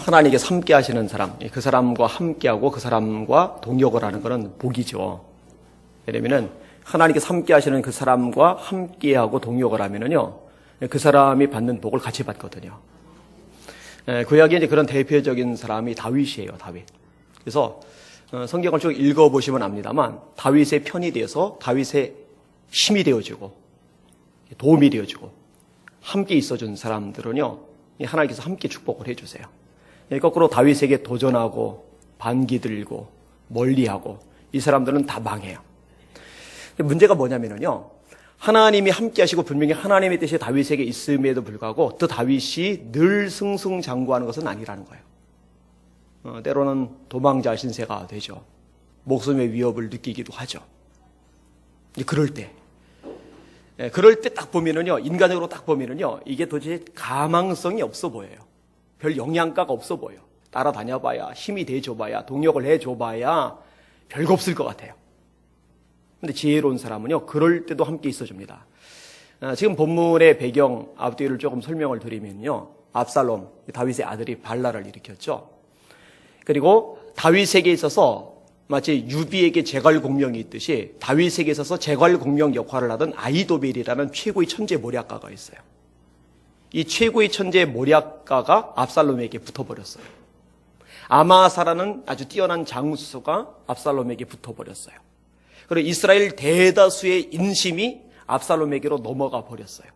하나님께서 함께 하시는 사람, 그 사람과 함께하고 그 사람과 동역을 하는 것은 복이죠. 왜냐면은 하나님께서 함께 하시는 그 사람과 함께하고 동역을 하면은요, 그 사람이 받는 복을 같이 받거든요. 구약에 이제 그런 대표적인 사람이 다윗이에요, 다윗. 그래서 성경을 쭉 읽어보시면 압니다만, 다윗의 편이 되어서 다윗의 힘이 되어주고, 도움이 되어주고, 함께 있어준 사람들은요, 하나님께서 함께 축복을 해주세요. 거꾸로 다윗에게 도전하고, 반기 들고, 멀리하고, 이 사람들은 다 망해요. 문제가 뭐냐면요, 하나님이 함께 하시고 분명히 하나님의 뜻이 다윗에게 있음에도 불구하고 또 다윗이 늘 승승장구하는 것은 아니라는 거예요. 때로는 도망자 신세가 되죠. 목숨의 위협을 느끼기도 하죠. 그럴 때 딱 보면은요, 인간적으로 딱 보면은요, 이게 도대체 가망성이 없어 보여요. 별 영양가가 없어 보여요. 따라다녀봐야, 힘이 돼줘봐야, 동력을 해줘봐야 별거 없을 것 같아요. 근데 지혜로운 사람은요, 그럴 때도 함께 있어줍니다. 지금 본문의 배경 앞뒤를 조금 설명을 드리면요, 압살롬, 다윗의 아들이 발라를 일으켰죠. 그리고 다윗에게 있어서 마치 유비에게 제갈 공명이 있듯이 다윗에게 있어서 제갈 공명 역할을 하던 아히도벨이라는 최고의 천재 모략가가 있어요. 이 최고의 천재 모략가가 압살롬에게 붙어버렸어요. 아마사라는 아주 뛰어난 장수가 압살롬에게 붙어버렸어요. 그리고 이스라엘 대다수의 인심이 압살롬에게로 넘어가 버렸어요.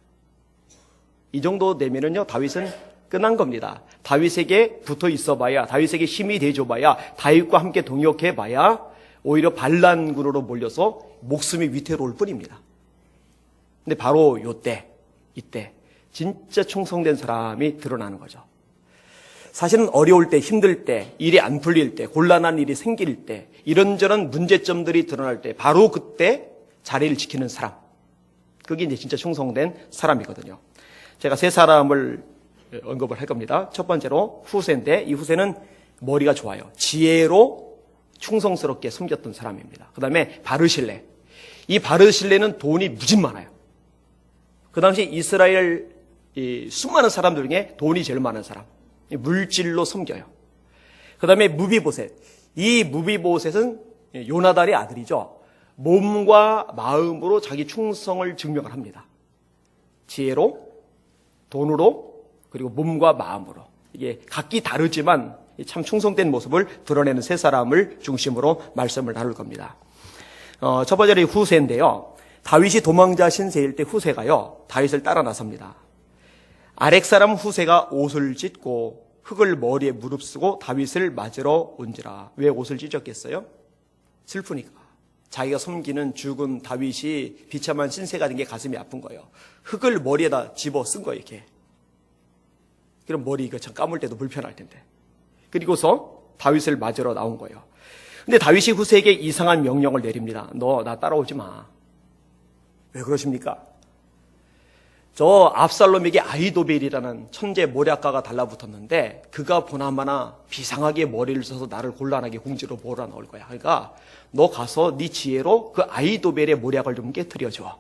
이 정도 되면은요, 다윗은 끝난 겁니다. 다윗에게 붙어 있어봐야, 다윗에게 힘이 돼줘봐야, 다윗과 함께 동역해봐야 오히려 반란군으로 몰려서 목숨이 위태로울 뿐입니다. 근데 바로 이때 진짜 충성된 사람이 드러나는 거죠. 사실은 어려울 때, 힘들 때, 일이 안 풀릴 때, 곤란한 일이 생길 때, 이런저런 문제점들이 드러날 때, 바로 그때 자리를 지키는 사람. 그게 이제 진짜 충성된 사람이거든요. 제가 세 사람을 언급을 할 겁니다. 첫 번째로 후세인데, 이 후세는 머리가 좋아요. 지혜로 충성스럽게 섬겼던 사람입니다. 그 다음에 바르실레. 이 바르실레는 돈이 무진 많아요. 그 당시 이스라엘 수많은 사람들 중에 돈이 제일 많은 사람. 물질로 섬겨요. 그 다음에 무비보셋. 이 무비보셋은 요나단의 아들이죠. 몸과 마음으로 자기 충성을 증명을 합니다. 지혜로, 돈으로, 그리고 몸과 마음으로. 이게 각기 다르지만 참 충성된 모습을 드러내는 세 사람을 중심으로 말씀을 나눌 겁니다. 첫 번째로 후세인데요. 다윗이 도망자 신세일 때 후세가요, 다윗을 따라 나섭니다. 아렉 사람 후세가 옷을 찢고 흙을 머리에 무릅쓰고 다윗을 맞으러 온지라. 왜 옷을 찢었겠어요? 슬프니까. 자기가 섬기는 죽은 다윗이 비참한 신세가 된 게 가슴이 아픈 거예요. 흙을 머리에다 집어 쓴 거예요, 이렇게. 그럼 머리 이거 참 감을 때도 불편할 텐데. 그리고서 다윗을 맞으러 나온 거예요. 근데 다윗이 후세에게 이상한 명령을 내립니다. 너 나 따라오지 마. 왜 그러십니까? 저 압살롬에게 아히도벨이라는 천재 모략가가 달라붙었는데 그가 보나마나 비상하게 머리를 써서 나를 곤란하게 궁지로 몰아넣을 거야. 그러니까 너 가서 네 지혜로 그 아히도벨의 모략을 좀 깨트려줘.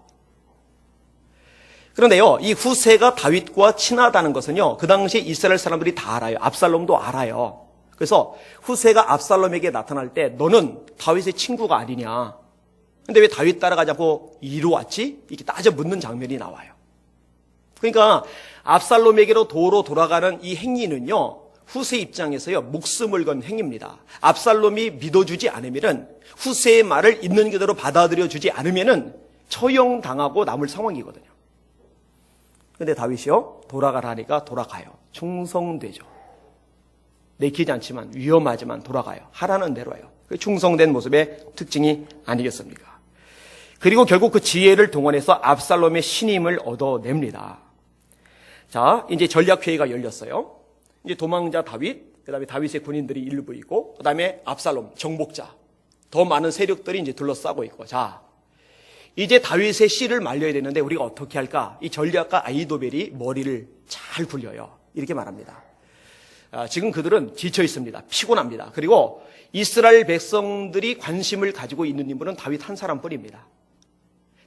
그런데요, 이 후세가 다윗과 친하다는 것은요, 그 당시 이스라엘 사람들이 다 알아요. 압살롬도 알아요. 그래서 후세가 압살롬에게 나타날 때 너는 다윗의 친구가 아니냐. 근데 왜 다윗 따라가지 않고 이리로 왔지? 이렇게 따져 묻는 장면이 나와요. 그러니까 압살롬에게로 도로 돌아가는 이 행위는요, 후세 입장에서요, 목숨을 건 행위입니다. 압살롬이 믿어주지 않으면은, 후세의 말을 있는 그대로 받아들여주지 않으면은 처형당하고 남을 상황이거든요. 근데 다윗이요, 돌아가라 하니까 돌아가요. 충성되죠. 내키지 않지만, 위험하지만 돌아가요. 하라는 대로 해요. 충성된 모습의 특징이 아니겠습니까? 그리고 결국 그 지혜를 동원해서 압살롬의 신임을 얻어냅니다. 자, 이제 전략회의가 열렸어요. 이제 도망자 다윗, 그 다음에 다윗의 군인들이 일부 있고, 그 다음에 압살롬, 정복자, 더 많은 세력들이 이제 둘러싸고 있고, 자, 이제 다윗의 씨를 말려야 되는데 우리가 어떻게 할까? 이 전략가 아히도벨이 머리를 잘 굴려요. 이렇게 말합니다. 지금 그들은 지쳐 있습니다. 피곤합니다. 그리고 이스라엘 백성들이 관심을 가지고 있는 인물은 다윗 한 사람뿐입니다.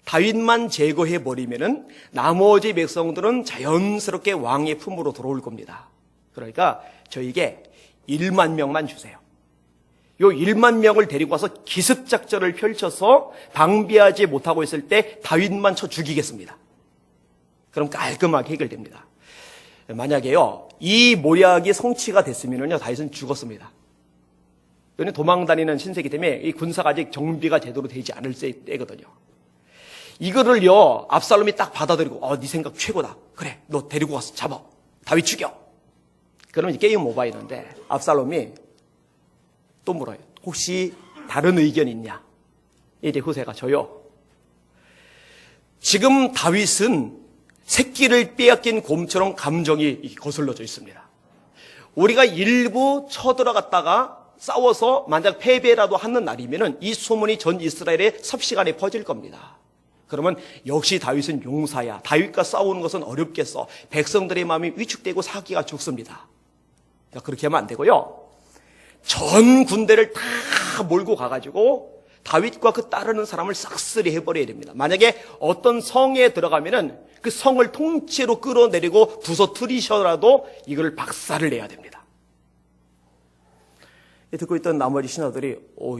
다윗만 제거해버리면은 나머지 백성들은 자연스럽게 왕의 품으로 들어올 겁니다. 그러니까 저에게 1만 명만 주세요. 요 1만 명을 데리고 와서 기습작전을 펼쳐서 방비하지 못하고 있을 때 다윗만 쳐 죽이겠습니다. 그럼 깔끔하게 해결됩니다. 만약에요, 이 모략이 성취가 됐으면요, 다윗은 죽었습니다. 왜냐면 도망다니는 신세기 때문에 이 군사가 아직 정비가 제대로 되지 않을 때거든요. 이거를요, 압살롬이 딱 받아들이고, 네 생각 최고다. 그래, 너 데리고 가서 잡아. 다윗 죽여. 그러면 이제 게임 오버했는데, 압살롬이 또 물어요. 혹시 다른 의견 있냐? 이제 후세가 저요. 지금 다윗은 새끼를 빼앗긴 곰처럼 감정이 거슬러져 있습니다. 우리가 일부 쳐들어갔다가 싸워서 만약 패배라도 하는 날이면은 이 소문이 전 이스라엘에 삽시간에 퍼질 겁니다. 그러면 역시 다윗은 용사야. 다윗과 싸우는 것은 어렵겠어. 백성들의 마음이 위축되고 사기가 죽습니다. 그렇게 하면 안 되고요. 전 군대를 다 몰고 가가지고 다윗과 그 따르는 사람을 싹쓸이 해버려야 됩니다. 만약에 어떤 성에 들어가면은 그 성을 통째로 끌어내리고 부서뜨리셔라도 이걸 박살을 내야 됩니다. 듣고 있던 나머지 신하들이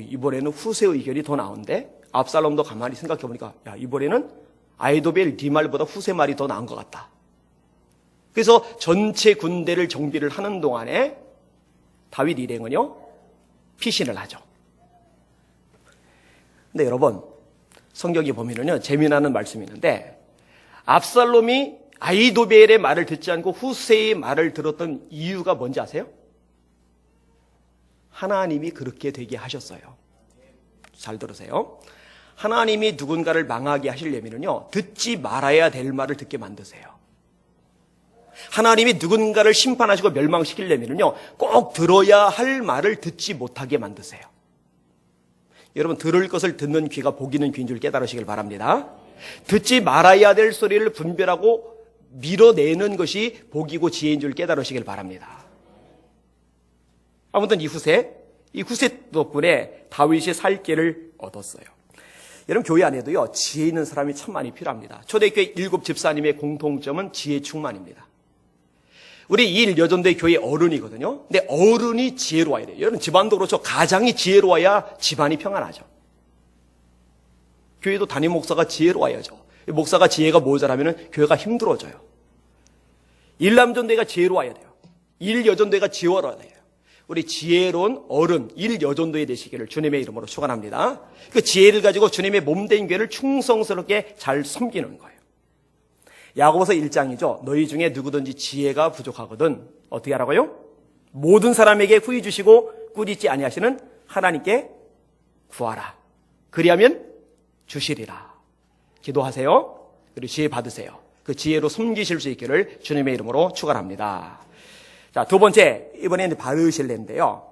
이번에는 후세의 의견이 더 나은데, 압살롬도 가만히 생각해보니까 이번에는 아히도벨 네 말보다 후세 말이 더 나은 것 같다. 그래서 전체 군대를 정비를 하는 동안에 다윗 일행은요, 피신을 하죠. 근데 여러분, 성경에 보면은요, 재미나는 말씀이 있는데, 압살롬이 아히도벨의 말을 듣지 않고 후세의 말을 들었던 이유가 뭔지 아세요? 하나님이 그렇게 되게 하셨어요. 잘 들으세요. 하나님이 누군가를 망하게 하시려면요, 듣지 말아야 될 말을 듣게 만드세요. 하나님이 누군가를 심판하시고 멸망시키려면요, 꼭 들어야 할 말을 듣지 못하게 만드세요. 여러분, 들을 것을 듣는 귀가 복 있는 귀인 줄 깨달으시길 바랍니다. 듣지 말아야 될 소리를 분별하고 밀어내는 것이 복이고 지혜인 줄 깨달으시길 바랍니다. 아무튼 이 후세 덕분에 다윗이 살 길을 얻었어요. 여러분, 교회 안에도요, 지혜 있는 사람이 참 많이 필요합니다. 초대교회 7 집사님의 공통점은 지혜 충만입니다. 우리 이일여전도의 교회 어른이거든요. 근데 어른이 지혜로워야 돼요. 여러분, 집안도 그렇죠. 가장이 지혜로워야 집안이 평안하죠. 교회도 담임 목사가 지혜로워야죠. 목사가 지혜가 모자라면 교회가 힘들어져요. 일남전도회가 지혜로워야 돼요. 일여전도회가 지혜로워야 돼요. 우리 지혜로운 어른, 일여전도회 되시기를 주님의 이름으로 축원합니다. 그 지혜를 가지고 주님의 몸된 교회를 충성스럽게 잘 섬기는 거예요. 야고보서 1장이죠. 너희 중에 누구든지 지혜가 부족하거든 어떻게 하라고요? 모든 사람에게 후히 주시고 꾸짖지 아니하시는 하나님께 구하라. 그리하면 주시리라. 기도하세요. 그리고 지혜 받으세요. 그 지혜로 섬기실 수 있기를 주님의 이름으로 축원합니다. 자, 두 번째, 이번에는 바르실레인데요.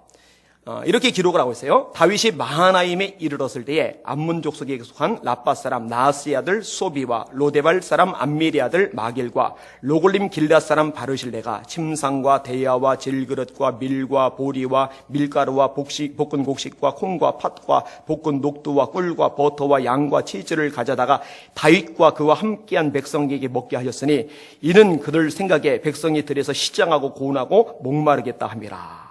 이렇게 기록을 하고 있어요. 다윗이 마하나임에 이르렀을 때에 암몬 족속에 속한 라빠 사람 나하스의 아들 소비와 로데발 사람 암미리 아들 마길과 로골림 길앗 사람 바르실레가 침상과 대야와 질그릇과 밀과 보리와 밀가루와 볶은 곡식과 콩과 팥과 볶은 녹두와 꿀과 버터와 양과 치즈를 가져다가 다윗과 그와 함께한 백성에게 먹게 하셨으니 이는 그들 생각에 백성이 들에서 시장하고 고운하고 목마르겠다 함이라.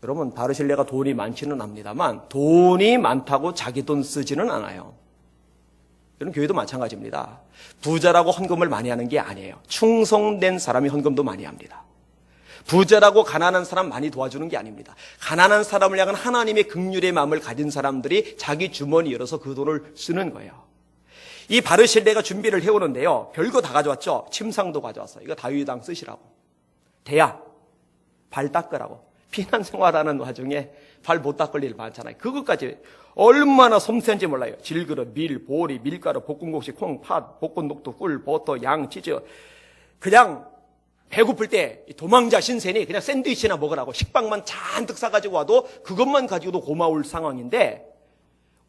여러분, 바르실레가 돈이 많지는 않습니다만 돈이 많다고 자기 돈 쓰지는 않아요. 여러분, 교회도 마찬가지입니다. 부자라고 헌금을 많이 하는 게 아니에요. 충성된 사람이 헌금도 많이 합니다. 부자라고 가난한 사람 많이 도와주는 게 아닙니다. 가난한 사람을 향한 하나님의 긍휼의 마음을 가진 사람들이 자기 주머니 열어서 그 돈을 쓰는 거예요. 이 바르실레가 준비를 해오는데요, 별거 다 가져왔죠. 침상도 가져왔어요. 이거 다윗 왕 쓰시라고. 대야, 발 닦으라고. 피난 생활하는 와중에 발 못 닦을 일 많잖아요. 그것까지 얼마나 섬세한지 몰라요. 질그릇, 밀, 보리, 밀가루, 볶은 곡식, 콩, 팥, 볶은 녹두, 꿀, 버터, 양, 치즈. 그냥 배고플 때 도망자 신세니 그냥 샌드위치나 먹으라고 식빵만 잔뜩 싸가지고 와도 그것만 가지고도 고마울 상황인데,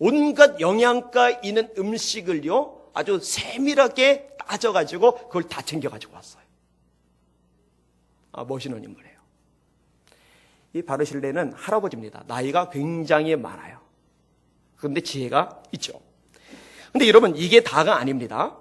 온갖 영양가 있는 음식을요 아주 세밀하게 따져가지고 그걸 다 챙겨가지고 왔어요. 멋있는 인물이에요. 이 바르실레는 할아버지입니다. 나이가 굉장히 많아요. 그런데 지혜가 있죠. 근데 여러분, 이게 다가 아닙니다.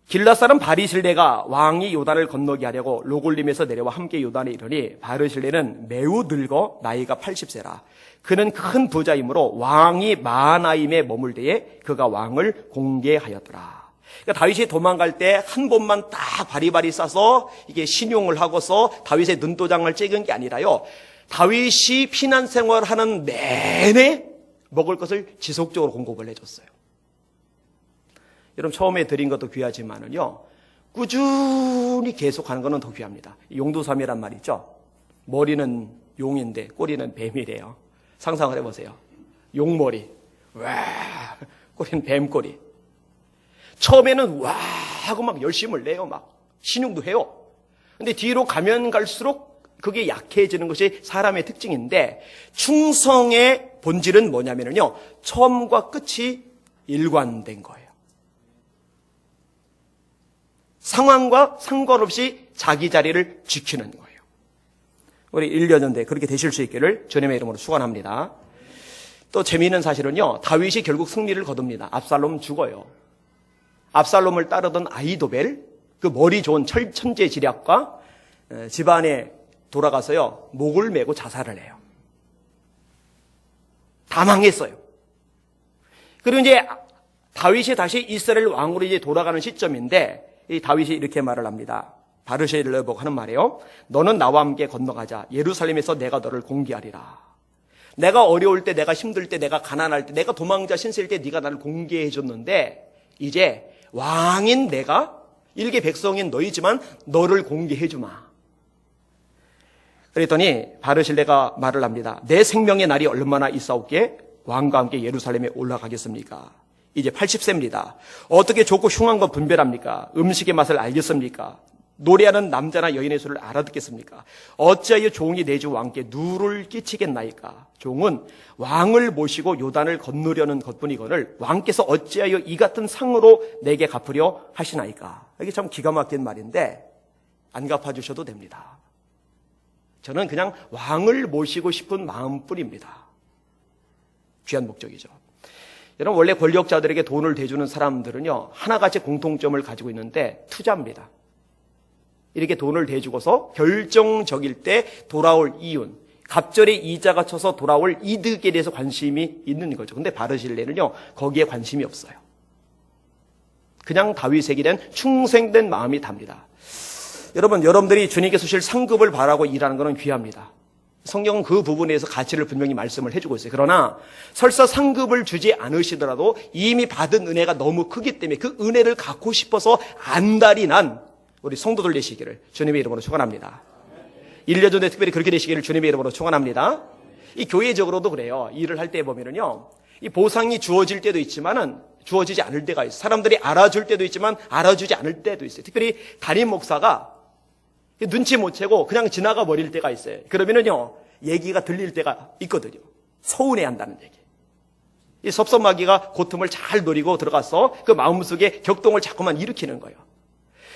길앗 사람 바르실레가 왕이 요단을 건너게 하려고 로골림에서 내려와 함께 요단에 이르니 바르실레는 매우 늙어 나이가 80세라. 그는 큰 부자이므로 왕이 마하나임에 머물 때에 그가 왕을 공개하였더라. 그러니까 다윗이 도망갈 때 한 번만 딱 바리바리 싸서 이게 신용을 하고서 다윗의 눈도장을 찍은 게 아니라요. 다윗이 피난 생활하는 내내 먹을 것을 지속적으로 공급을 해줬어요. 여러분 처음에 드린 것도 귀하지만은요, 꾸준히 계속하는 것은 더 귀합니다. 용두삼이란 말 있죠. 머리는 용인데 꼬리는 뱀이래요. 상상을 해보세요. 용머리, 와, 꼬리는 뱀꼬리. 처음에는 와 하고 막 열심을 내요. 막 신용도 해요. 근데 뒤로 가면 갈수록 그게 약해지는 것이 사람의 특징인데, 충성의 본질은 뭐냐면요, 처음과 끝이 일관된 거예요. 상황과 상관없이 자기 자리를 지키는 거예요. 우리 1년전대 그렇게 되실 수 있기를 주님의 이름으로 축원합니다. 또 재미있는 사실은요, 다윗이 결국 승리를 거둡니다. 압살롬 죽어요. 압살롬을 따르던 아히도벨, 그 머리 좋은 천재 지략과 집안에 돌아가서요, 목을 메고 자살을 해요. 다 망했어요. 그리고 이제 다윗이 다시 이스라엘 왕으로 이제 돌아가는 시점인데, 이 다윗이 이렇게 말을 합니다. 바르실레를 보고 하는 말이에요. 너는 나와 함께 건너가자. 예루살렘에서 내가 너를 공개하리라. 내가 어려울 때, 내가 힘들 때, 내가 가난할 때, 내가 도망자 신세일 때 네가 나를 공개해 줬는데, 이제 왕인 내가 일개 백성인 너희지만 너를 공개해 주마. 그랬더니 바르실레가 말을 합니다. 내 생명의 날이 얼마나 있사옵기에 왕과 함께 예루살렘에 올라가겠습니까? 이제 80세입니다. 어떻게 좋고 흉한 것 분별합니까? 음식의 맛을 알겠습니까? 노래하는 남자나 여인의 소리를 알아듣겠습니까? 어찌하여 종이 내 주 왕께 누를 끼치겠나이까? 종은 왕을 모시고 요단을 건너려는 것뿐이거늘 왕께서 어찌하여 이 같은 상으로 내게 갚으려 하시나이까? 이게 참 기가 막힌 말인데 안 갚아주셔도 됩니다. 저는 그냥 왕을 모시고 싶은 마음뿐입니다. 귀한 목적이죠. 여러분, 원래 권력자들에게 돈을 대주는 사람들은요, 하나같이 공통점을 가지고 있는데 투자입니다. 이렇게 돈을 대주고서 결정적일 때 돌아올 이윤, 갑절에 이자가 쳐서 돌아올 이득에 대해서 관심이 있는 거죠. 근데 바르실레는요, 거기에 관심이 없어요. 그냥 다윗에게 대한 충성된 마음이 답니다. 여러분, 여러분들이 주님께 주실 상급을 바라고 일하는 것은 귀합니다. 성경은 그 부분에서 가치를 분명히 말씀을 해주고 있어요. 그러나 설사 상급을 주지 않으시더라도 이미 받은 은혜가 너무 크기 때문에 그 은혜를 갖고 싶어서 안달이 난 우리 성도들 되시기를 주님의 이름으로 축원합니다. 1년 전에 특별히 그렇게 되시기를 주님의 이름으로 축원합니다. 이 교회적으로도 그래요. 일을 할 때 보면은요, 이 보상이 주어질 때도 있지만은 주어지지 않을 때가 있어요. 사람들이 알아줄 때도 있지만 알아주지 않을 때도 있어요. 특별히 담임 목사가 눈치 못 채고 그냥 지나가 버릴 때가 있어요. 그러면은요, 얘기가 들릴 때가 있거든요. 서운해 한다는 얘기. 이 섭섭마귀가 고통을 잘 노리고 들어가서 그 마음속에 격동을 자꾸만 일으키는 거예요.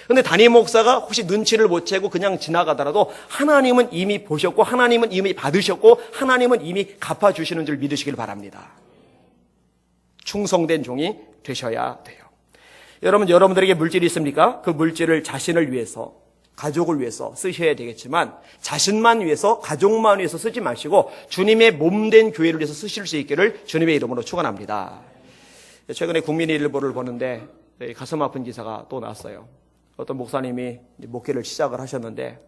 근데 담임 목사가 혹시 눈치를 못 채고 그냥 지나가더라도 하나님은 이미 보셨고 하나님은 이미 받으셨고 하나님은 이미 갚아주시는 줄 믿으시길 바랍니다. 충성된 종이 되셔야 돼요. 여러분, 여러분들에게 물질이 있습니까? 그 물질을 자신을 위해서, 가족을 위해서 쓰셔야 되겠지만 자신만 위해서, 가족만 위해서 쓰지 마시고 주님의 몸된 교회를 위해서 쓰실 수 있기를 주님의 이름으로 축원합니다. 최근에 국민일보를 보는데 가슴 아픈 기사가 또 났어요. 어떤 목사님이 목회를 시작을 하셨는데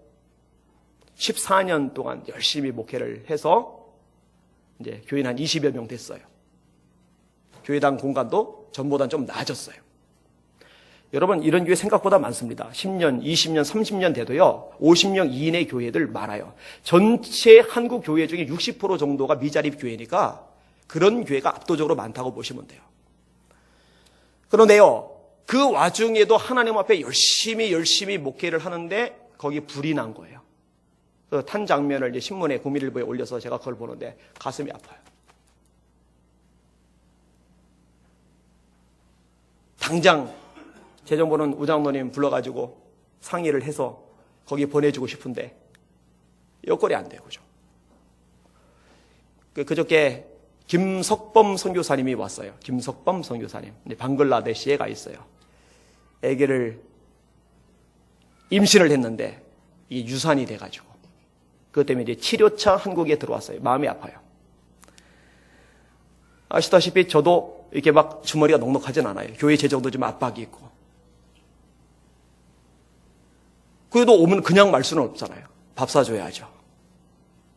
14년 동안 열심히 목회를 해서 이제 교인 한 20여 명 됐어요. 교회당 공간도 전보다 좀 나아졌어요. 여러분, 이런 교회 생각보다 많습니다. 10년, 20년, 30년 돼도요, 50명 이내 교회들 많아요. 전체 한국 교회 중에 60% 정도가 미자립 교회니까 그런 교회가 압도적으로 많다고 보시면 돼요. 그런데요, 그 와중에도 하나님 앞에 열심히 목회를 하는데 거기 불이 난 거예요. 그 탄 장면을 이제 신문에 국민일보에 올려서 제가 그걸 보는데 가슴이 아파요. 당장 재정보는 우장로님 불러가지고 상의를 해서 거기 보내주고 싶은데 여건이 안 돼요. 그죠? 그저께 김석범 선교사님이 왔어요. 김석범 선교사님. 방글라데시에 가 있어요. 아기를 임신을 했는데 이게 유산이 돼가지고 그것 때문에 이제 치료차 한국에 들어왔어요. 마음이 아파요. 아시다시피 저도 이렇게 막 주머니가 넉넉하진 않아요. 교회 재정도 좀 압박이 있고. 그래도 오면 그냥 말 수는 없잖아요. 밥 사줘야죠.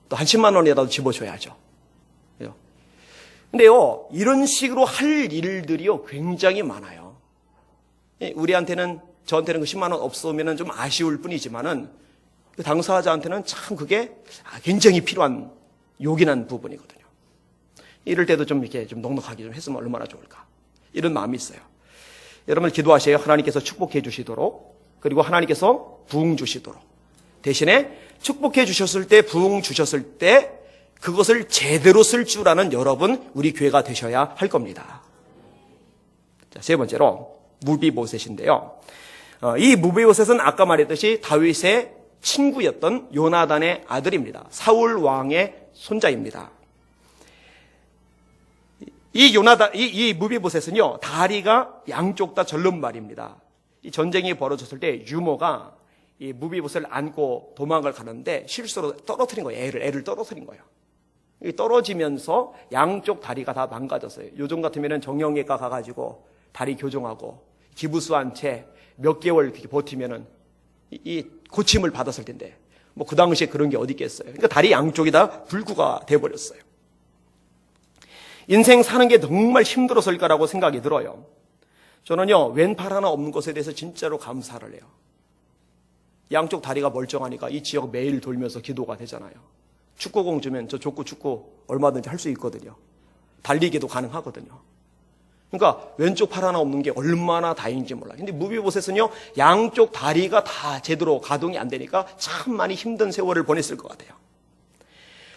또 한 10만 원이라도 집어줘야죠. 근데요, 이런 식으로 할 일들이요, 굉장히 많아요. 우리한테는, 저한테는 그 10만 원 없으면 좀 아쉬울 뿐이지만은, 그 당사자한테는 참 그게 굉장히 필요한, 요긴한 부분이거든요. 이럴 때도 좀 이렇게 좀 넉넉하게 좀 했으면 얼마나 좋을까. 이런 마음이 있어요. 여러분 기도하세요. 하나님께서 축복해 주시도록, 그리고 하나님께서 부흥 주시도록. 대신에 축복해 주셨을 때, 부흥 주셨을 때, 그것을 제대로 쓸 줄 아는 여러분, 우리 교회가 되셔야 할 겁니다. 자, 세 번째로 무비보셋인데요. 이 무비보셋은 아까 말했듯이 다윗의 친구였던 요나단의 아들입니다. 사울 왕의 손자입니다. 이 무비보셋은요, 다리가 양쪽 다 절름발입니다. 이 전쟁이 벌어졌을 때 유모가 이 무비보셋을 안고 도망을 가는데 실수로 떨어뜨린 거예요. 애를 떨어뜨린 거예요. 떨어지면서 양쪽 다리가 다 망가졌어요. 요즘 같으면 정형외과 가가지고 다리 교정하고 기부스한 채 몇 개월 그렇게 버티면은 이 고침을 받았을 텐데 뭐 그 당시에 그런 게 어디 있겠어요. 그러니까 다리 양쪽이 다 불구가 돼버렸어요. 인생 사는 게 정말 힘들었을 거라고 생각이 들어요. 저는요, 왼팔 하나 없는 것에 대해서 진짜로 감사를 해요. 양쪽 다리가 멀쩡하니까 이 지역 매일 돌면서 기도가 되잖아요. 축구공 주면 저 족구 축구 얼마든지 할 수 있거든요. 달리기도 가능하거든요. 그러니까 왼쪽 팔 하나 없는 게 얼마나 다행인지 몰라요. 근데 무비보셋은요, 양쪽 다리가 다 제대로 가동이 안 되니까 참 많이 힘든 세월을 보냈을 것 같아요.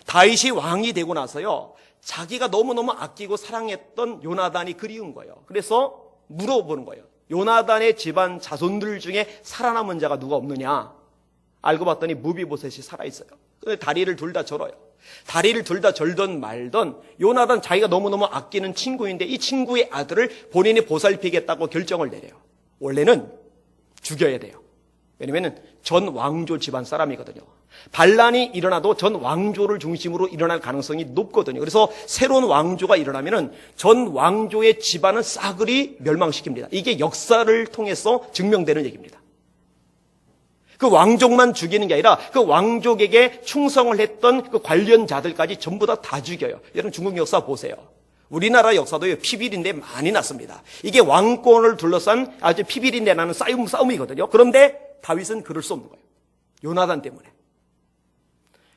다윗이 왕이 되고 나서요, 자기가 너무너무 아끼고 사랑했던 요나단이 그리운 거예요. 그래서 물어보는 거예요. 요나단의 집안 자손들 중에 살아남은 자가 누가 없느냐? 알고 봤더니 무비보셋이 살아있어요. 다리를 둘 다 절어요. 다리를 둘 다 절던 말던 요나단 자기가 너무너무 아끼는 친구인데 이 친구의 아들을 본인이 보살피겠다고 결정을 내려요. 원래는 죽여야 돼요. 왜냐면 전 왕조 집안 사람이거든요. 반란이 일어나도 전 왕조를 중심으로 일어날 가능성이 높거든요. 그래서 새로운 왕조가 일어나면은 전 왕조의 집안은 싸그리 멸망시킵니다. 이게 역사를 통해서 증명되는 얘기입니다. 그 왕족만 죽이는 게 아니라 그 왕족에게 충성을 했던 그 관련자들까지 전부 다 죽여요. 여러분 중국 역사 보세요. 우리나라 역사도 피비린내 많이 났습니다. 이게 왕권을 둘러싼 아주 피비린내 나는 싸움이거든요. 그런데 다윗은 그럴 수 없는 거예요. 요나단 때문에.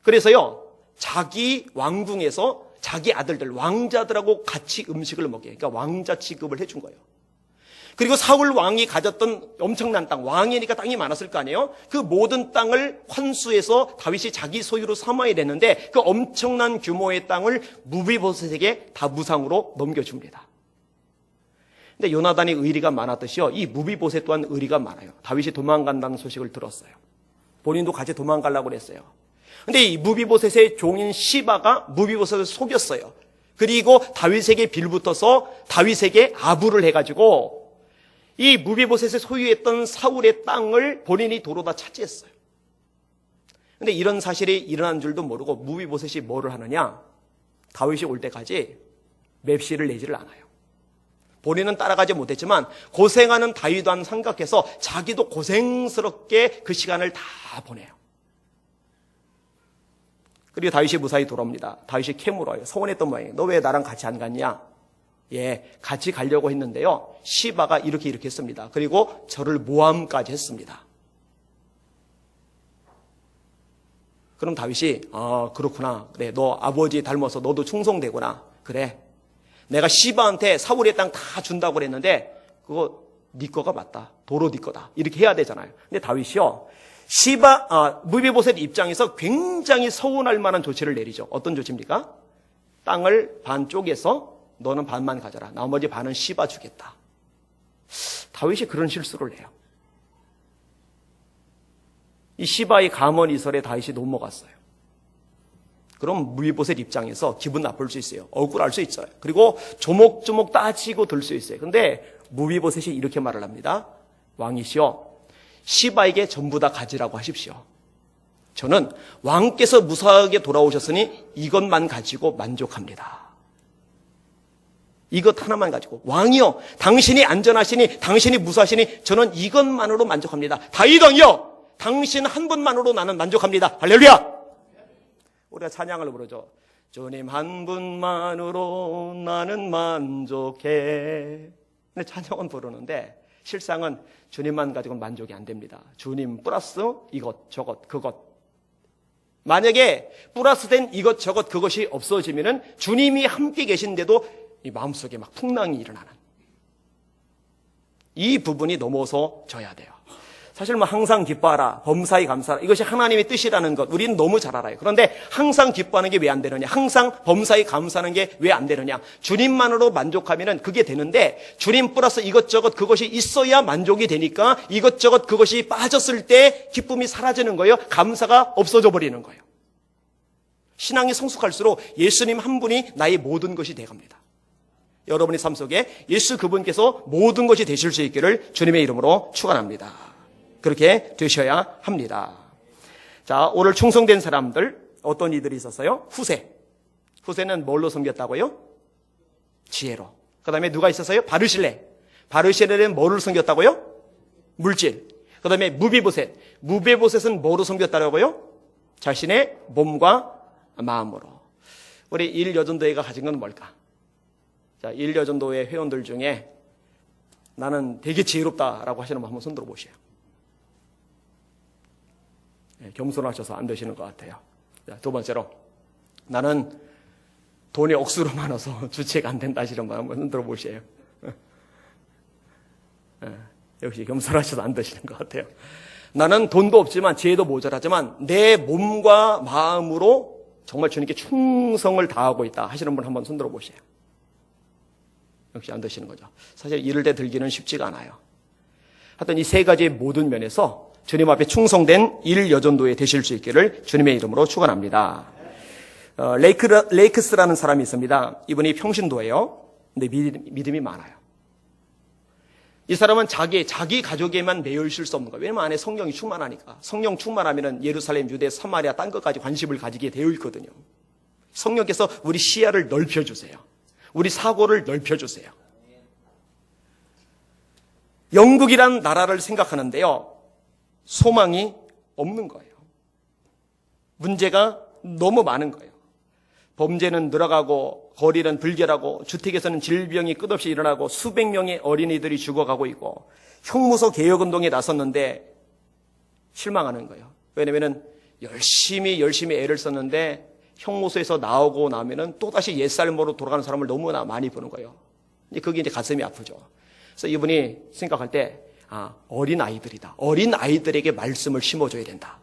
그래서요, 자기 왕궁에서 자기 아들들, 왕자들하고 같이 음식을 먹게. 그러니까 왕자 취급을 해준 거예요. 그리고 사울 왕이 가졌던 엄청난 땅, 왕이니까 땅이 많았을 거 아니에요? 그 모든 땅을 환수해서 다윗이 자기 소유로 삼아야 되는데 그 엄청난 규모의 땅을 무비보셋에게 다 무상으로 넘겨줍니다. 근데 요나단이 의리가 많았듯이요, 이 무비보셋 또한 의리가 많아요. 다윗이 도망간다는 소식을 들었어요. 본인도 같이 도망가려고 그랬어요. 근데 이 무비보셋의 종인 시바가 무비보셋을 속였어요. 그리고 다윗에게 빌붙어서 다윗에게 아부를 해가지고 이 무비보셋의 소유했던 사울의 땅을 본인이 도로 다 차지했어요. 근데 이런 사실이 일어난 줄도 모르고 무비보셋이 뭐를 하느냐? 다윗이 올 때까지 맵시를 내지를 않아요. 본인은 따라가지 못했지만 고생하는 다윗만 생각해서 자기도 고생스럽게 그 시간을 다 보내요. 그리고 다윗이 무사히 돌아옵니다. 다윗이 캐물어요. 서운했던 모양이에요. 너 왜 나랑 같이 안 갔냐? 예, 같이 가려고 했는데요, 시바가 이렇게 했습니다. 그리고 저를 모함까지 했습니다. 그럼 다윗이 그렇구나. 그래, 너 아버지 닮아서 너도 충성되구나. 그래, 내가 시바한테 사울의 땅 다 준다고 그랬는데 그거 네 거가 맞다. 도로 네 거다. 이렇게 해야 되잖아요. 근데 다윗이요, 무비보셋 입장에서 굉장히 서운할 만한 조치를 내리죠. 어떤 조치입니까? 땅을 반 쪼개서 너는 반만 가져라. 나머지 반은 시바 주겠다. 다윗이 그런 실수를 해요. 이 시바의 가문 이설에 다윗이 넘어갔어요. 그럼 무비보셋 입장에서 기분 나쁠 수 있어요. 억울할 수 있어요. 그리고 조목조목 따지고 들 수 있어요. 근데 무비보셋이 이렇게 말을 합니다. 왕이시여 시바에게 전부 다 가지라고 하십시오. 저는 왕께서 무사하게 돌아오셨으니 이것만 가지고 만족합니다. 이것 하나만 가지고 왕이여 당신이 안전하시니 당신이 무사하시니 저는 이것만으로 만족합니다. 다윗 왕이여 당신 한 분만으로 나는 만족합니다. 할렐루야. 우리가 찬양을 부르죠. 주님 한 분만으로 나는 만족해. 근데 찬양은 부르는데 실상은 주님만 가지고는 만족이 안 됩니다. 주님 플러스 이것 저것 그것. 만약에 플러스된 이것저것 그것이 없어지면은 주님이 함께 계신데도 이 마음속에 막 풍랑이 일어나는 이 부분이 넘어서져야 돼요. 사실 뭐 항상 기뻐하라, 범사에 감사하라 이것이 하나님의 뜻이라는 것 우리는 너무 잘 알아요. 그런데 항상 기뻐하는 게 왜 안 되느냐, 항상 범사에 감사하는 게 왜 안 되느냐, 주님만으로 만족하면은 그게 되는데 주님 플러스 이것저것 그것이 있어야 만족이 되니까 이것저것 그것이 빠졌을 때 기쁨이 사라지는 거예요. 감사가 없어져 버리는 거예요. 신앙이 성숙할수록 예수님 한 분이 나의 모든 것이 돼갑니다. 여러분의 삶 속에 예수 그분께서 모든 것이 되실 수 있기를 주님의 이름으로 축원합니다. 그렇게 되셔야 합니다. 자, 오늘 충성된 사람들 어떤 이들이 있었어요? 후세는 뭘로 섬겼다고요? 지혜로. 그 다음에 누가 있었어요? 바르실레는 뭐를 섬겼다고요? 물질. 그 다음에 무베보셋은 뭐로 섬겼다고요? 자신의 몸과 마음으로. 우리 일여전도회가 가진 건 뭘까? 자, 일여전도회 회원들 중에 나는 되게 지혜롭다라고 하시는 분 한번 손 들어보세요. 겸손하셔서 안 되시는 것 같아요. 자, 두 번째로 나는 돈이 억수로 많아서 주체가 안 된다 하시는 분 한번 들어보세요. 역시 겸손하셔서 안 되시는 것 같아요. 나는 돈도 없지만 지혜도 모자라지만 내 몸과 마음으로 정말 주님께 충성을 다하고 있다 하시는 분 한번 손 들어보세요. 역시 안 되시는 거죠. 사실 이럴 때 들기는 쉽지가 않아요. 하여튼 이 세 가지의 모든 면에서 주님 앞에 충성된 일여전도에 되실 수 있기를 주님의 이름으로 축원합니다. 레이크스라는 사람이 있습니다. 이분이 평신도예요. 근데 믿음이 많아요. 이 사람은 자기 가족에만 매여 있을 수 없는 거예요. 왜냐면 안에 성령이 충만하니까. 성령 충만하면 예루살렘, 유대, 사마리아 딴 것까지 관심을 가지게 되어 있거든요. 성령께서 우리 시야를 넓혀주세요. 우리 사고를 넓혀주세요. 영국이란 나라를 생각하는데요. 소망이 없는 거예요. 문제가 너무 많은 거예요. 범죄는 늘어가고 거리는 불결하고 주택에서는 질병이 끝없이 일어나고 수백 명의 어린이들이 죽어가고 있고 형무소 개혁운동에 나섰는데 실망하는 거예요. 왜냐하면 열심히 애를 썼는데 형무소에서 나오고 나면은 또다시 옛삶으로 돌아가는 사람을 너무나 많이 보는 거예요. 그게 이제 가슴이 아프죠. 그래서 이분이 생각할 때 어린 아이들이다. 어린 아이들에게 말씀을 심어줘야 된다.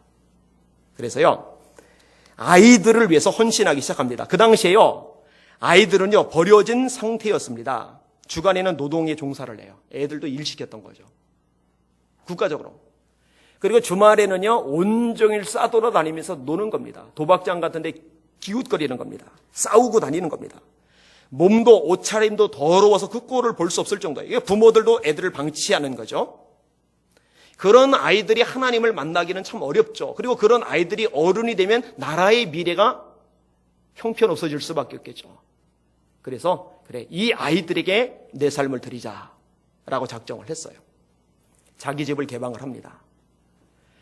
그래서요, 아이들을 위해서 헌신하기 시작합니다. 그 당시에요, 아이들은요, 버려진 상태였습니다. 주간에는 노동에 종사를 해요. 애들도 일 시켰던 거죠. 국가적으로. 그리고 주말에는요, 온종일 싸돌아다니면서 노는 겁니다. 도박장 같은 데 기웃거리는 겁니다. 싸우고 다니는 겁니다. 몸도 옷차림도 더러워서 그 꼴을 볼 수 없을 정도예요. 부모들도 애들을 방치하는 거죠. 그런 아이들이 하나님을 만나기는 참 어렵죠. 그리고 그런 아이들이 어른이 되면 나라의 미래가 형편없어질 수밖에 없겠죠. 그래서 이 아이들에게 내 삶을 드리자라고 작정을 했어요. 자기 집을 개방을 합니다.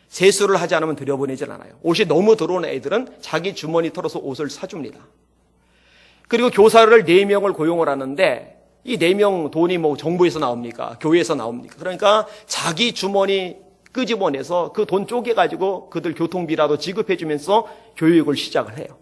세수를 하지 않으면 들여보내질 않아요. 옷이 너무 더러운 애들은 자기 주머니 털어서 옷을 사줍니다. 그리고 교사를 4명을 고용을 하는데 이 4명 돈이 뭐 정부에서 나옵니까? 교회에서 나옵니까? 그러니까 자기 주머니 끄집어내서 그 돈 쪼개가지고 그들 교통비라도 지급해주면서 교육을 시작을 해요.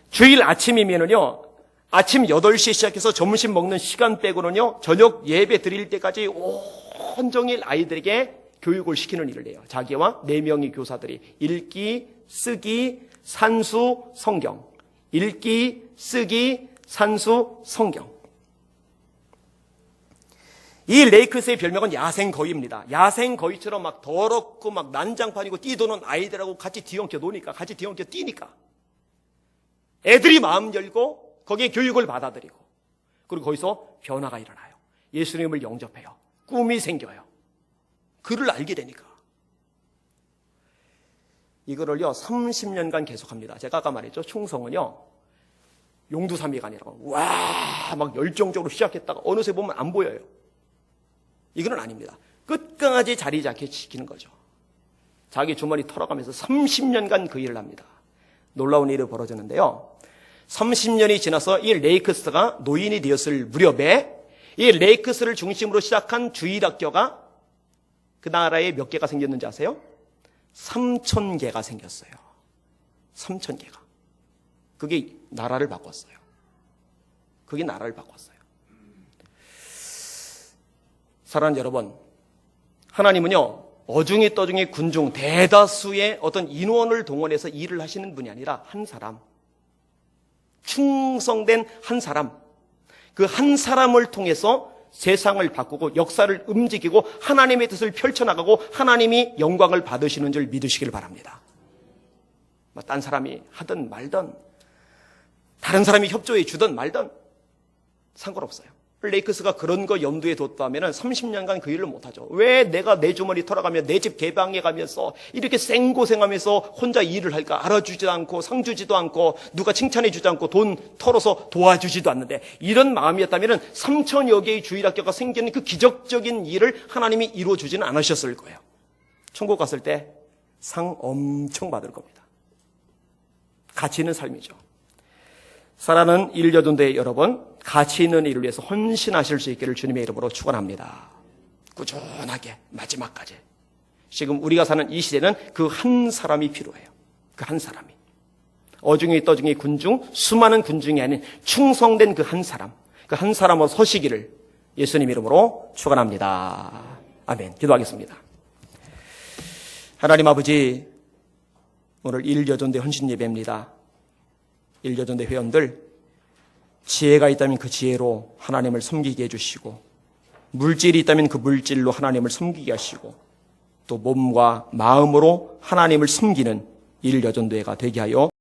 주일 아침이면은요, 아침 8시에 시작해서 점심 먹는 시간 빼고는요, 저녁 예배 드릴 때까지 온종일 아이들에게 교육을 시키는 일을 해요. 자기와 4명의 교사들이 읽기, 쓰기, 산수, 성경. 읽기, 쓰기, 산수, 성경. 이 레이크스의 별명은 야생거위입니다. 야생거위처럼 막 더럽고 막 난장판이고 뛰도는 아이들하고 같이 뒤엉켜 노니까, 같이 뒤엉켜 뛰니까. 애들이 마음 열고 거기에 교육을 받아들이고, 그리고 거기서 변화가 일어나요. 예수님을 영접해요. 꿈이 생겨요. 그를 알게 되니까. 이거를요 30년간 계속합니다. 제가 아까 말했죠. 충성은요 용두삼미가 아니라 와 막 열정적으로 시작했다가 어느새 보면 안 보여요. 이거는 아닙니다. 끝까지 자리 잡게 지키는 거죠. 자기 주머니 털어가면서 30년간 그 일을 합니다. 놀라운 일이 벌어졌는데요. 30년이 지나서 이 레이크스가 노인이 되었을 무렵에 이 레이크스를 중심으로 시작한 주일학교가 그 나라에 몇 개가 생겼는지 아세요? 3,000개가 생겼어요. 3,000개가. 그게 나라를 바꿨어요. 그게 나라를 바꿨어요. 사랑하는 여러분, 하나님은요 어중이 떠중이 군중 대다수의 어떤 인원을 동원해서 일을 하시는 분이 아니라 한 사람, 충성된 한 사람, 그 한 사람을 통해서 세상을 바꾸고 역사를 움직이고 하나님의 뜻을 펼쳐나가고 하나님이 영광을 받으시는 줄 믿으시길 바랍니다. 딴 사람이 하든 말든 다른 사람이 협조해 주든 말든 상관없어요. 레이크스가 그런 거 염두에 뒀다면 30년간 그 일을 못하죠. 왜 내가 내 주머니 털어가며 내 집 개방해 가면서 이렇게 생고생하면서 혼자 일을 할까? 알아주지도 않고 상 주지도 않고 누가 칭찬해 주지 않고 돈 털어서 도와주지도 않는데 이런 마음이었다면 3,000여 개의 주일학교가 생기는 그 기적적인 일을 하나님이 이루어주지는 않으셨을 거예요. 천국 갔을 때 상 엄청 받을 겁니다. 가치 있는 삶이죠. 사랑하는 일여전도의 여러분, 가치 있는 일을 위해서 헌신하실 수 있기를 주님의 이름으로 축원합니다. 꾸준하게 마지막까지. 지금 우리가 사는 이 시대는 그 한 사람이 필요해요. 그 한 사람이. 어중이 떠중이 군중, 수많은 군중이 아닌 충성된 그 한 사람. 그 한 사람으로 서시기를 예수님 이름으로 축원합니다. 아멘. 기도하겠습니다. 하나님 아버지, 오늘 일여전도 헌신 예배입니다. 일여전도 회원들 지혜가 있다면 그 지혜로 하나님을 섬기게 해주시고 물질이 있다면 그 물질로 하나님을 섬기게 하시고 또 몸과 마음으로 하나님을 섬기는 일여전도회가 되게 하여